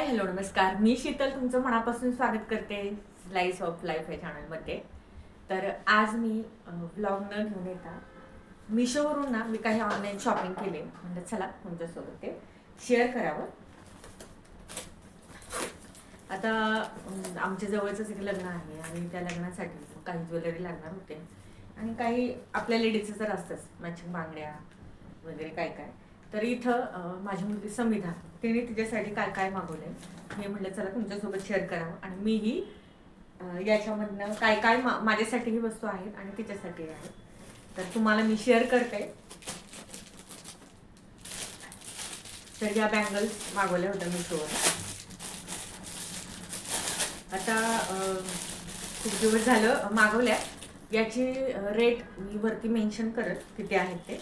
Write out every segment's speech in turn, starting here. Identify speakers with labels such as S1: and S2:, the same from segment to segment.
S1: Hello नमस्कार. मी शीतल तुमचं मनापासून स्वागत करते स्लाइस ऑफ लाईफ या चॅनलमध्ये. तर आज मी ब्लॉग न घेऊन येता मिशोवरून ना मी काही ऑनलाईन शॉपिंग केले, म्हणजे चला तुमच्यासोबत ते शेअर करावं. आता आमच्या जवळचंच एक लग्न आहे आणि त्या लग्नासाठी काही ज्वेलरी लागणार होते आणि काही आपल्या लेडीजचं तर असतंच, मॅचिंग बांगड्या वगैरे काय काय. तर इथं माझी मुलगी समिधा, तिने तिच्यासाठी काय काय मागवलंय हे म्हटलं चला तुमच्यासोबत शेअर करावं. आणि मीही याच्यामधनं काय काय माझ्यासाठीही वस्तू आहेत आणि तिच्यासाठी आहेत, तर तुम्हाला मी शेअर करते. तर या बँगल्स मागवल्या होत्या मिशोवर. आता खूप दिवस झालं मागवल्या. याची रेट मी वरती मेन्शन करत किती आहेत ते.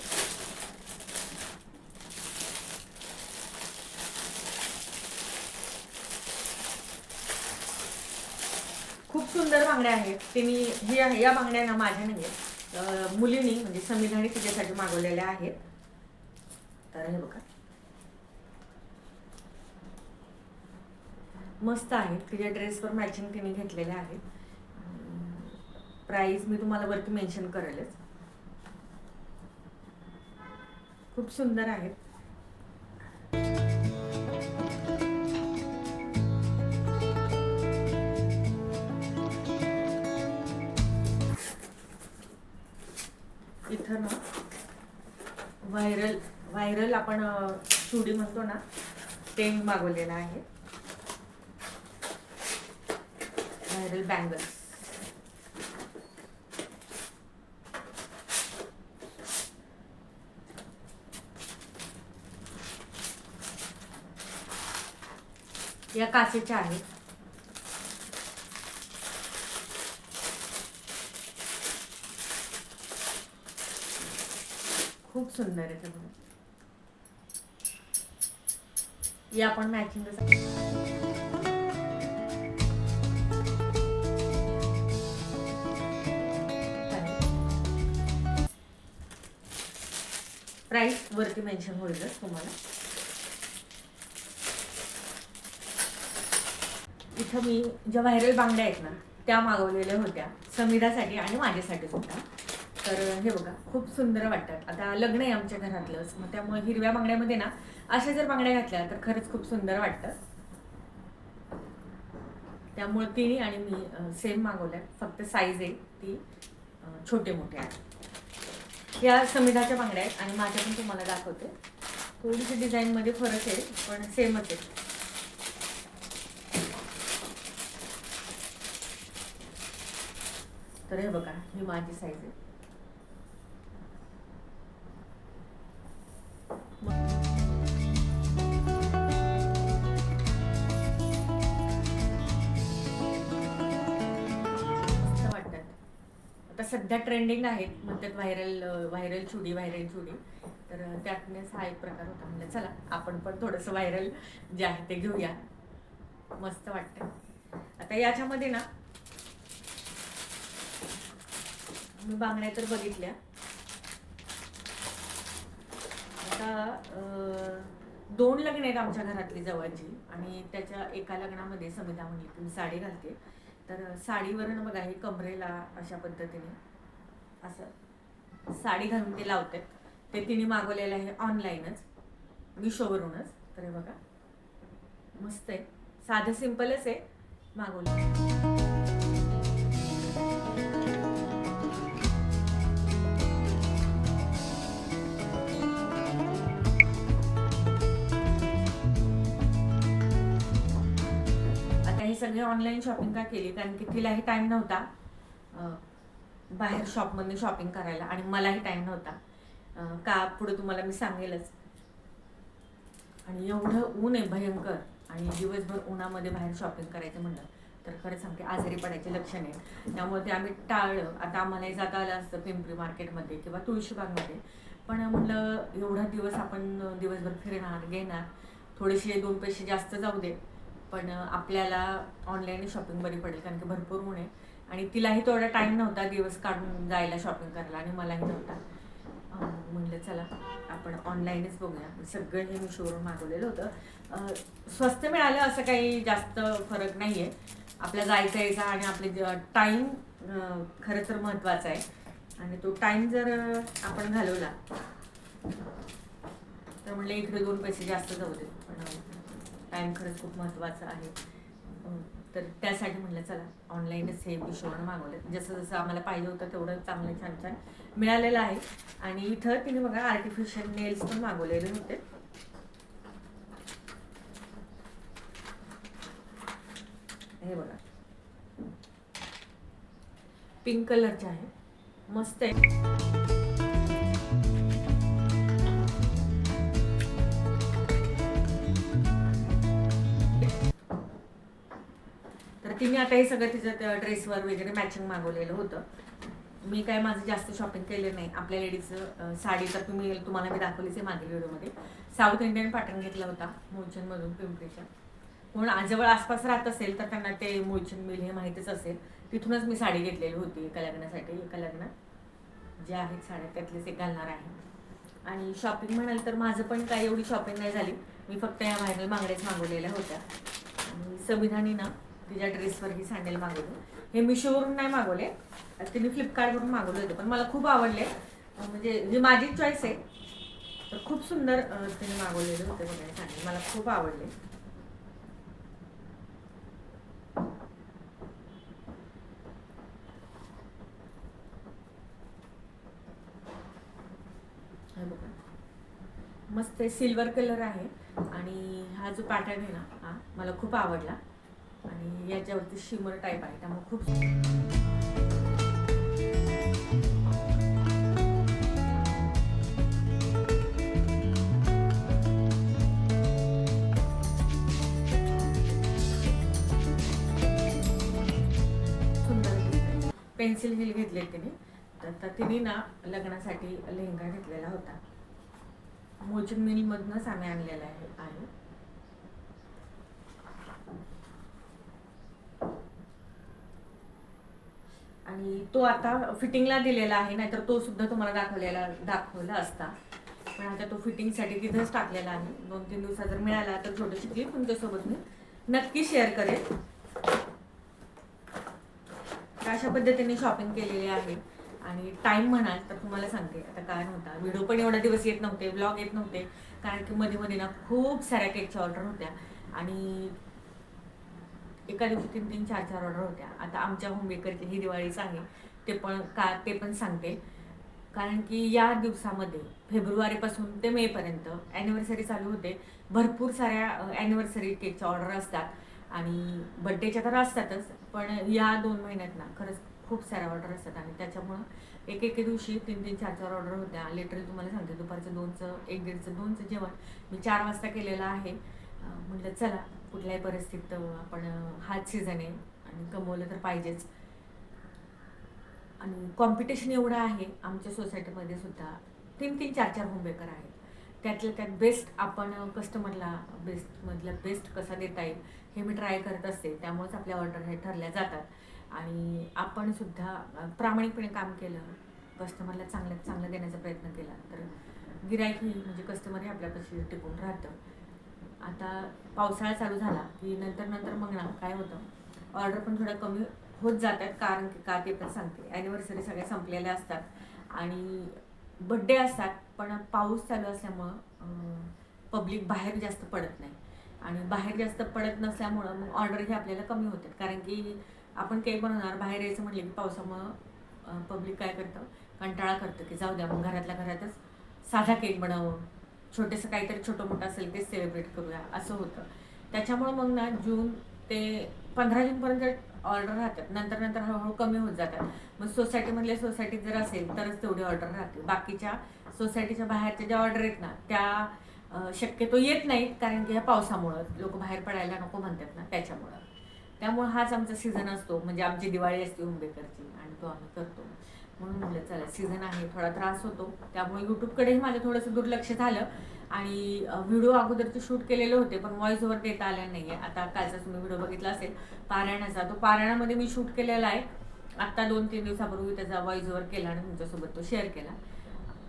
S1: खूप सुंदर बांगड्या आहेत. तिने या बांगड्या ना माझ्या नाही, मुलींनी म्हणजे समिधाने तिच्यासाठी मागवलेल्या आहेत. तर हे बघा, मस्त आहे. तिच्या ड्रेसवर मॅचिंग तिने घेतलेल्या आहेत. प्राइस मी तुम्हाला वरती मेन्शन करेलच. खूप सुंदर आहेत. इथं ना व्हायरल आपण चुडी म्हणतो ना, ते मागवलेलं आहे. Viral bangles. या काचेच्या आहेत. खूप सुंदर आहे ते बघा. या आपण मॅचिंग प्राइस वरती मेन्शन होईलच तुम्हाला. इथं मी ज्या व्हायरल बांगड्या आहेत ना त्या मागवलेल्या होत्या समिधासाठी आणि माझ्यासाठी सुद्धा. तर हे बघा, खूप सुंदर वाटतात. आता लग्न आहे आमच्या घरातलंच, मग त्यामुळे हिरव्या बांगड्यामध्ये ना अशा जर बांगड्या घातल्या तर खरंच खूप सुंदर वाटतं. त्यामुळे तिने आणि मी सेम मागवल्या, फक्त साईज आहे ती छोटे मोठे आहेत. या समिधाच्या बांगड्या आहेत आणि माझ्या पण तुम्हाला दाखवते. थोडीशी डिझाईनमध्ये फरक आहे पण सेमच आहे. तर हे बघा, ही माझी साईज आहे. मस्त वाटतात. आता सध्या ट्रेंडिंग आहेत म्हणतात व्हायरल चुडी. तर त्यातनेच हा एक प्रकार होता. म्हणजे चला आपण पण थोडंसं व्हायरल जे आहे ते घेऊया. मस्त वाटतं. आता याच्यामध्ये ना मी बांगड्या तर बघितल्या. आता 2 लग्न आहेत आमच्या घरातली जवळची आणि त्याच्या एका लग्नामध्ये समिधा म्हणली की मी साडी घालते. तर साडीवरून बघा, हे कमरेला अशा पद्धतीने असं साडी घालून ते लावतात. ते तिने मागवलेलं आहे ऑनलाईनच, मिशोवरूनच. तर हे बघा, मस्त आहे. साधं सिंपलच आहे मागवलं. हे सगळे ऑनलाईन शॉपिंग का केली कारण की तिलाही टाइम नव्हता बाहेर शॉपमध्ये शॉपिंग करायला आणि मलाही टाइम नव्हता. का पुढे तुम्हाला मी सांगेलच. आणि एवढं ऊन आहे भयंकर आणि दिवसभर उन्हामध्ये बाहेर शॉपिंग करायचं म्हणलं तर खरं सांगते आजारी पडायचे लक्षण आहे. त्यामुळे ते आम्ही टाळलं. आता आम्हालाही जाता आलं असतं पिंपरी मार्केटमध्ये किंवा तुळशीबागमध्ये, पण म्हणलं एवढा दिवस आपण दिवसभर फिरणार घेणार, थोडेसे 2 पैसे जास्त जाऊ दे, पण आपल्याला ऑनलाईन शॉपिंग बरी पडेल कारण की भरपूर ऊन आहे. आणि तिलाही तेवढा टाईम नव्हता दिवस काढून जायला शॉपिंग करायला आणि मलाही नव्हता. म्हणलं चला आपण ऑनलाईनच बघूया. सगळं हे मिशोवरून मागवलेलं होतं. स्वस्त मिळालं असं काही जास्त फरक नाही आहे. आपला जायचा यायचा आणि आपले टाईम खरं तर महत्त्वाचा आहे. आणि तो टाईम जर आपण घालवला तर म्हणलं इकडे 2 पैसे जास्त जाऊ दे, पण टाईम खरंच खूप महत्त्वाचा आहे. तर त्यासाठी म्हटलं चला ऑनलाईनच हे मिशोवरून मागवलं. जसं जसं आम्हाला पाहिजे होतं तेवढं चांगलं छान छान मिळालेलं आहे. आणि इथं तिने बघा आर्टिफिशियल नेल्स पण मागवलेले होते. हे बघा पिंक कलरचे आहे, मस्त आहे. तर तिने आता हे सगळं तिचं ड्रेसवर वगैरे मॅचिंग मागवलेलं होतं. मी काय माझं जास्त शॉपिंग केलं नाही. आपल्या लेडीजचं साडी तर तुम्हाला मी दाखवलीच आहे मागील व्हिडिओमध्ये. साऊथ इंडियन पॅटर्न घेतला होता मुळचंदमधून, पिंपरीच्या. कोण जवळ आसपास राहत असेल तर त्यांना ते मुळचंद मिल हे माहितीच असेल. तिथूनच मी साडी घेतलेली होती एका लग्नासाठी. एका लग्नात ज्या आहेत साड्या त्यातलीच एक घालणार आहे. आणि शॉपिंग म्हणाल तर माझं पण काही एवढी शॉपिंग नाही झाली. मी फक्त या व्हायरल बांगड्याच मागवलेल्या होत्या. आणि संविधानी ना तिच्या ड्रेसवर ही सँडल मागवली. हे मिशोवरून नाही मागवले, तिने फ्लिपकार्टवरून मागवले होते, पण मला खूप आवडले. म्हणजे ही माझी चॉईस आहे. तर खूप सुंदर तिने मागवलेले होते बघा सँडल, मला खूप आवडले. हे बघा मस्त आहे, सिल्वर कलर आहे. आणि हा जो पॅटर्न आहे ना हा मला खूप आवडला. आणि याच्यावरती शिमर टाईप आहे, त्यामुळे खूप सुंदर. पेन्सिल हिल घेतले तिने. तर तिने ना लग्नासाठी लेहंगा घेतलेला होता. मोचन मिलमधूनच आम्ही आणलेला आहे. आणि तो आता फिटिंगला दिलेला आहे, नाहीतर तो सुद्धा तुम्हाला दाखवला असता. पण आता तो फिटिंगसाठी तिथंच टाकलेला आहे. 2-3 दिवसात जर मिळाला तर छोटीशी क्लिप तुमच्यासोबत मी नक्की शेअर करेन. अशा पद्धतीने शॉपिंग केलेली आहे. आणि टाईम म्हणाल तर तुम्हाला सांगते आता काय नव्हता, व्हिडिओ पण एवढा दिवस येत नव्हते, ब्लॉग येत नव्हते, कारण की मध्ये मध्ये ना खूप साऱ्या केकच्या ऑर्डर होत्या. आणि एका दिवशी 3-3, 4-4 ऑर्डर होत्या. आता आमच्या होम बेकरची ही दिवाळीच आहे, ते पण सांगते. कारण की या दिवसामध्ये फेब्रुवारीपासून ते मेपर्यंत ॲनिव्हर्सरी चालू होते. भरपूर साऱ्या ॲनिव्हर्सरी केकच्या ऑर्डर असतात. आणि बड्डेच्या तर असतातच, पण या 2 महिन्यात ना खरंच खूप साऱ्या ऑर्डर असतात. आणि त्याच्यामुळं एक दिवशी 3-3, 4-4 ऑर्डर होत्या. लिटरली तुम्हाला सांगते, दुपारचं 2चं, 1-1:30चं, 2चं जेवण मी 4 वाजता केलेलं आहे. म्हटलं चला कुठल्याही परिस्थितीत आपण हाच सीझन आहे आणि कमवलं तर पाहिजेच. आणि कॉम्पिटिशन एवढं आहे आमच्या सोसायटीमध्ये सुद्धा. 3-3, 4-4 होम बेकर आहेत. त्यातल्या त्यात बेस्ट आपण कस्टमरला बेस्टमधला बेस्ट कसा देता येईल हे मी ट्राय करत असते. त्यामुळेच आपल्या ऑर्डर हे ठरल्या जातात. आणि आपण सुद्धा प्रामाणिकपणे काम केलं, कस्टमरला चांगल्यात चांगलं देण्याचा प्रयत्न केला तर गिराईकही म्हणजे कस्टमरही आपल्यापाशी टिकून राहतं. आता पावसाळा चालू झाला की नंतर मग ना काय होतं, ऑर्डर पण थोड्या कमी होत जातात. कारण की का ते पण सांगते, ॲनिव्हर्सरी सगळ्या संपलेल्या असतात आणि बड्डे असतात, पण पाऊस चालू असल्यामुळं पब्लिक बाहेर जास्त पडत नाही. आणि बाहेर जास्त पडत नसल्यामुळं मग ऑर्डरही आपल्याला कमी होतात. कारण की आपण केक बनवणार, बाहेर यायचं म्हटलं की पावसामुळं पब्लिक काय करतं, कंटाळा करतं की जाऊ द्या मग घरातल्या घरातच साधा केक बनवून छोटेसं काहीतरी छोटं मोठं असेल ते सेलिब्रेट करूया असं होतं. त्याच्यामुळं मग ना जून ते 15 जूनपर्यंत ऑर्डर राहतात. नंतर हळूहळू कमी होत जातात. मग सोसायटीत जर असेल तरच तेवढी ऑर्डर राहते. बाकीच्या सोसायटीच्या बाहेरच्या ज्या ऑर्डर आहेत ना त्या शक्यतो येत नाहीत, कारण की ह्या पावसामुळं लोक बाहेर पडायला नको म्हणतात ना त्यामुळं हाच आमचा सीझन असतो. म्हणजे आमची दिवाळी असते होम बेकरची आणि तो आम्ही करतो. म्हणून म्हटलं चला सीझन आहे, थोडा त्रास होतो, त्यामुळे यूट्यूबकडेही माझं थोडंसं दुर्लक्ष झालं. आणि व्हिडिओ अगोदरचे शूट केलेले होते पण व्हॉइस ओव्हर देता आल्या नाही आहे. आता कालचा तुम्ही व्हिडिओ बघितला असेल पारायणाचा, तो पारायणामध्ये मी शूट केलेला आहे. आत्ता 2-3 दिवसापूर्वी त्याचा व्हॉइस ओव्हर केला आणि तुमच्यासोबत तो शेअर केला.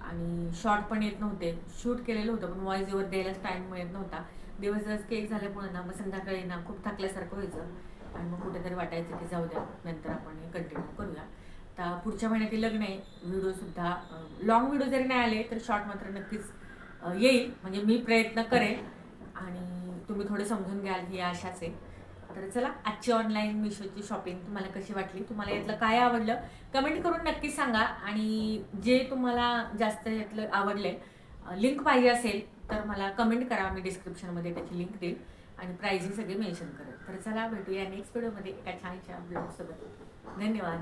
S1: आणि शॉर्ट पण येत नव्हते. शूट केलेलं होतं पण व्हॉइस ओव्हर द्यायलाच टाईम मिळत नव्हता. दिवस केक झाल्यामुळे ना मग संध्याकाळी ना खूप थकल्यासारखं व्हायचं आणि मग कुठेतरी वाटायचं की जाऊ द्या, नंतर आपण हे कंटिन्यू करूया. आता पुढच्या महिन्यात लग्न आहे. व्हिडिओसुद्धा लाँग व्हिडिओ जरी नाही आले तर शॉर्ट मात्र नक्कीच येईल. म्हणजे मी प्रयत्न करेन आणि तुम्ही थोडे समजून घ्याल ही आशाच आहे. तर चला, आजची ऑनलाईन मिशोची शॉपिंग तुम्हाला कशी वाटली, तुम्हाला यातलं काय आवडलं कमेंट करून नक्की सांगा. आणि जे तुम्हाला जास्त यातलं आवडले लिंक पाहिजे असेल तर मला कमेंट करा. मी डिस्क्रिप्शनमध्ये त्याची लिंक देईल आणि प्राइसिंग सगळे मेन्शन करेल. तर चला, भेटूया नेक्स्ट व्हिडिओमध्ये एका छानशा ब्लॉगसोबत. धन्यवाद.